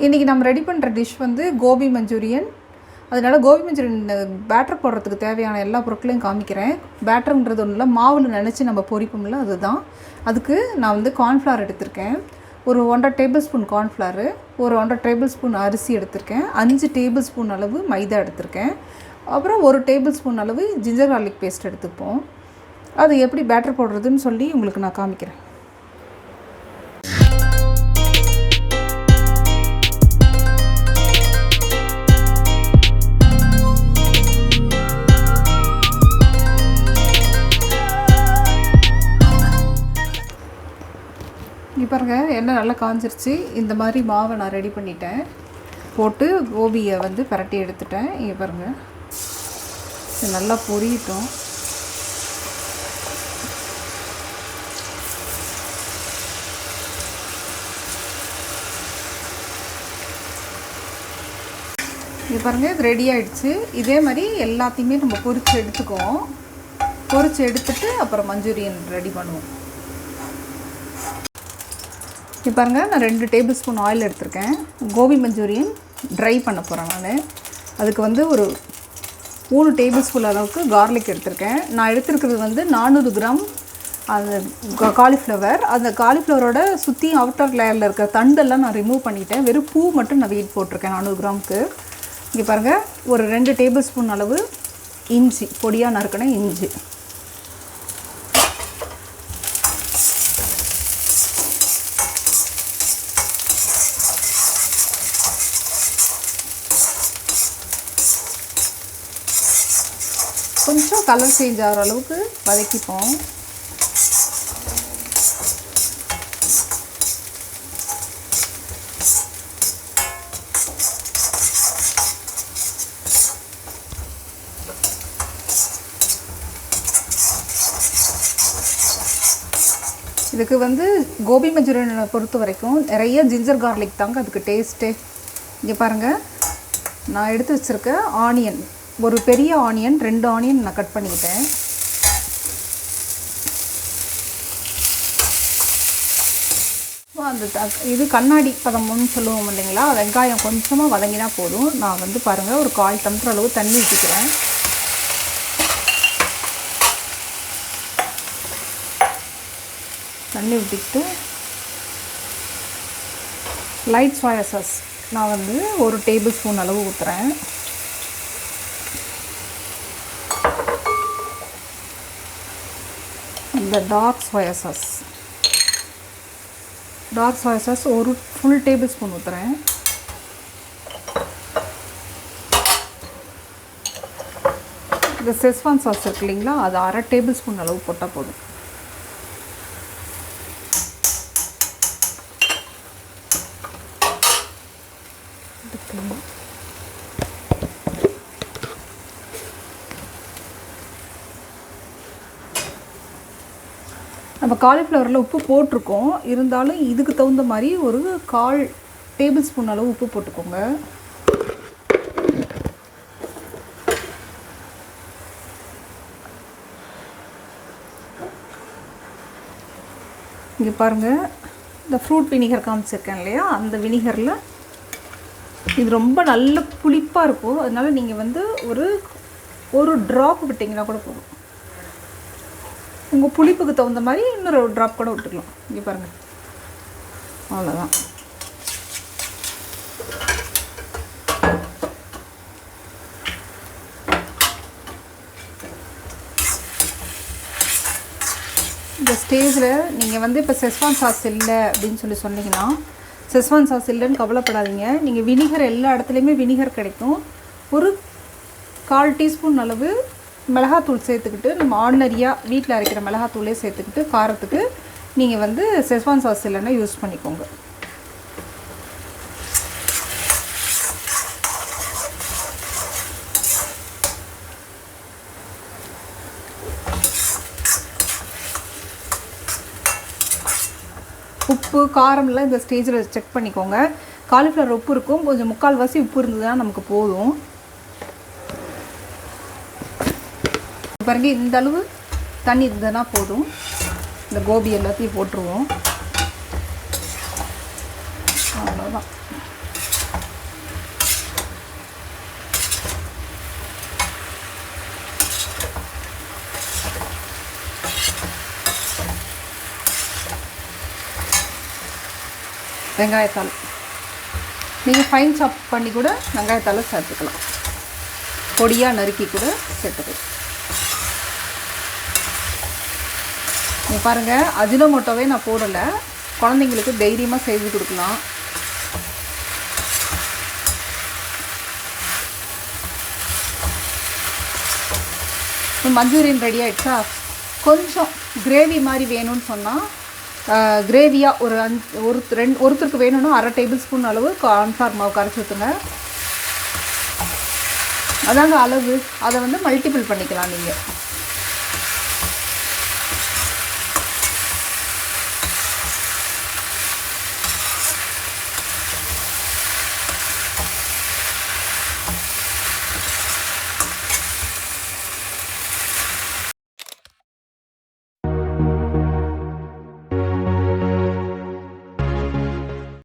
இன்றைக்கி நம்ம ரெடி பண்ணுற டிஷ் வந்து கோபி மஞ்சூரியன். அதனால் கோபி மஞ்சூரியன் பேட்டர் போடுறதுக்கு தேவையான எல்லா பொருட்களையும் காமிக்கிறேன். பேட்டருன்றது ஒன்றும் இல்லை, மாவில் நினச்சி நம்ம பொரிப்போம்ல அதுதான். அதுக்கு நான் வந்து கார்ன்ஃப்ளவர் எடுத்திருக்கேன். ஒரு 1.5 டேபிள் ஸ்பூன் கார்ன்ஃப்ளவர், ஒரு 1.5 டேபிள் ஸ்பூன் அரிசி எடுத்திருக்கேன். 5 டேபிள் ஸ்பூன் அளவு மைதா எடுத்திருக்கேன். அப்புறம் 1 டேபிள் ஸ்பூன் அளவு ஜிஞ்சர் கார்லிக் பேஸ்ட் எடுத்துப்போம். அது எப்படி பேட்டர் போடுறதுன்னு சொல்லி உங்களுக்கு நான் காமிக்கிறேன். இங்கே பாருங்கள், எண்ணெய் நல்லா காஞ்சிருச்சு. இந்த மாதிரி மாவை நான் ரெடி பண்ணிட்டேன். போட்டு கோபியை வந்து பரட்டி எடுத்துட்டேன். இங்கே பாருங்கள், இது நல்லா பொரியட்டும். இங்கே பாருங்கள், இது ரெடி ஆகிடுச்சு. இதே மாதிரி எல்லாத்தையுமே நம்ம பொரித்து எடுத்துக்குவோம். பொரித்து எடுத்துட்டு அப்புறம் மஞ்சூரியன் ரெடி பண்ணுவோம். இப்போ பாருங்கள், நான் 2 டேபிள் ஸ்பூன் ஆயில் எடுத்திருக்கேன். கோபி மஞ்சூரியன் ட்ரை பண்ண போகிறேன் நான். அதுக்கு வந்து ஒரு 3 டேபிள் ஸ்பூன் அளவுக்கு கார்லிக் எடுத்திருக்கேன். நான் எடுத்துருக்கிறது வந்து 400 கிராம் அந்த காலிஃப்ளவர். அந்த காலிஃப்ளவரோட சுற்றி அவுட்டர் லேயரில் இருக்கிற தண்டெல்லாம் நான் ரிமூவ் பண்ணிவிட்டேன். வெறும் பூ மட்டும் நான் வெயிட் போட்டிருக்கேன் 400 கிராமுக்கு. இங்கே பாருங்கள், ஒரு 2 டேபிள் ஸ்பூன் அளவு இஞ்சி, பொடியாக நறுக்கின இஞ்சி. கொஞ்சம் கலர் சேஞ்ச் ஆகிற அளவுக்கு வதக்கிப்போம். இதுக்கு வந்து கோபி மஞ்சூரியனை பொறுத்த வரைக்கும் நிறைய ஜிஞ்சர் கார்லிக் தாங்க அதுக்கு டேஸ்ட்டே. இங்கே பாருங்கள், நான் எடுத்து வச்சுருக்க ஆனியன், ஒரு பெரிய ஆனியன், 2 ஆனியன் நான் கட் பண்ணிக்கிட்டேன். அந்த இது கண்ணாடி பதம்னு சொல்லுவோம் இல்லைங்களா, வெங்காயம் கொஞ்சமாக வதங்கினா போதும். நான் வந்து பாருங்கள், ஒரு 1/4 டம்ளர் அளவு தண்ணி ஊற்றிக்கிறேன். தண்ணி ஊற்றிக்கிட்டு லைட் சோயா சாஸ் நான் வந்து 1 டேபிள் ஸ்பூன் அளவு ஊற்றுறேன். இந்த டார்க் சோயா சாஸ் ஒரு ஃபுல் டேபிள் ஸ்பூன் ஊற்றுறேன். இந்த செஸ்வான் சாஸ் இருக்கு இல்லைங்களா, அது 1/2 டேபிள் ஸ்பூன் அளவு போட்டால் போதும். நம்ம காலிஃப்ளவரில் உப்பு போட்டிருக்கோம், இருந்தாலும் இதுக்கு தகுந்த மாதிரி ஒரு 1/4 டேபிள் ஸ்பூன் அளவு உப்பு போட்டுக்கோங்க. இங்கே பாருங்கள், இந்த ஃப்ரூட் வினிகர் காமிச்சிருக்கேன் இல்லையா, அந்த வினிகரில் இது ரொம்ப நல்ல புளிப்பாக இருக்கும். அதனால் நீங்கள் வந்து ஒரு ட்ராப் விட்டிங்கன்னா கூட போதும். உங்கள் புளிப்புக்கு தகுந்த மாதிரி இன்னொரு ட்ராப் கூட விட்டுக்கலாம். இங்கே பாருங்கள், அவ்வளோதான். இந்த ஸ்டேஜில் நீங்கள் வந்து இப்போ செஸ்வான் சாஸ் இல்லை அப்படின்னு சொன்னீங்கன்னா, செஸ்வான் சாஸ் இல்லைன்னு கவலைப்படாதீங்க. நீங்கள் வினிகர் எல்லா இடத்துலையுமே வினிகர் கிடைக்கும். ஒரு 1/4 டீஸ்பூன் அளவு மிளகாத்தூள் சேர்த்துக்கிட்டு, நம்ம ஆர்டினரியாக வீட்டில் அரைக்கிற மிளகாத்தூளே சேர்த்துக்கிட்டு காரத்துக்கு நீங்கள் வந்து செஸ்வான் சாஸ் இல்லைன்னா யூஸ் பண்ணிக்கோங்க. உப்பு காரம்லாம் இந்த ஸ்டேஜில் செக் பண்ணிக்கோங்க. காலிஃப்ளவர் உப்பு இருக்கும், கொஞ்சம் 3/4 உப்பு இருந்ததுன்னா நமக்கு போதும். பாருங்க, இந்த அளவு தண்ணி இருந்ததுன்னா போதும். இந்த கோபி எல்லாத்தையும் போட்டுருவோம். அவ்வளோதான். வெங்காயத்தாள் நீங்கள் ஃபைன் சாப் பண்ணி கூட வெங்காயத்தாள் சேர்த்துக்கலாம், பொடியாக நறுக்கி கூட சேர்த்துக்கலாம். நீங்கள் பாருங்கள், அஜினோமோட்டோவே நான் போடலை, குழந்தைங்களுக்கு தைரியமாக செஞ்சு கொடுக்கலாம். மஞ்சூரியன் ரெடி ஆகிடுச்சா? கொஞ்சம் கிரேவி மாதிரி வேணும்னு சொன்னால் கிரேவியாக ஒருத்தருக்கு வேணும்னா 1/2 டேபிள் ஸ்பூன் அளவு கார்ன்ஃப்ளவர் மாவு கரைச்சி ஊற்றுங்க. அதாங்க அளவு. அதை வந்து மல்டிபிள் பண்ணிக்கலாம் நீங்கள்.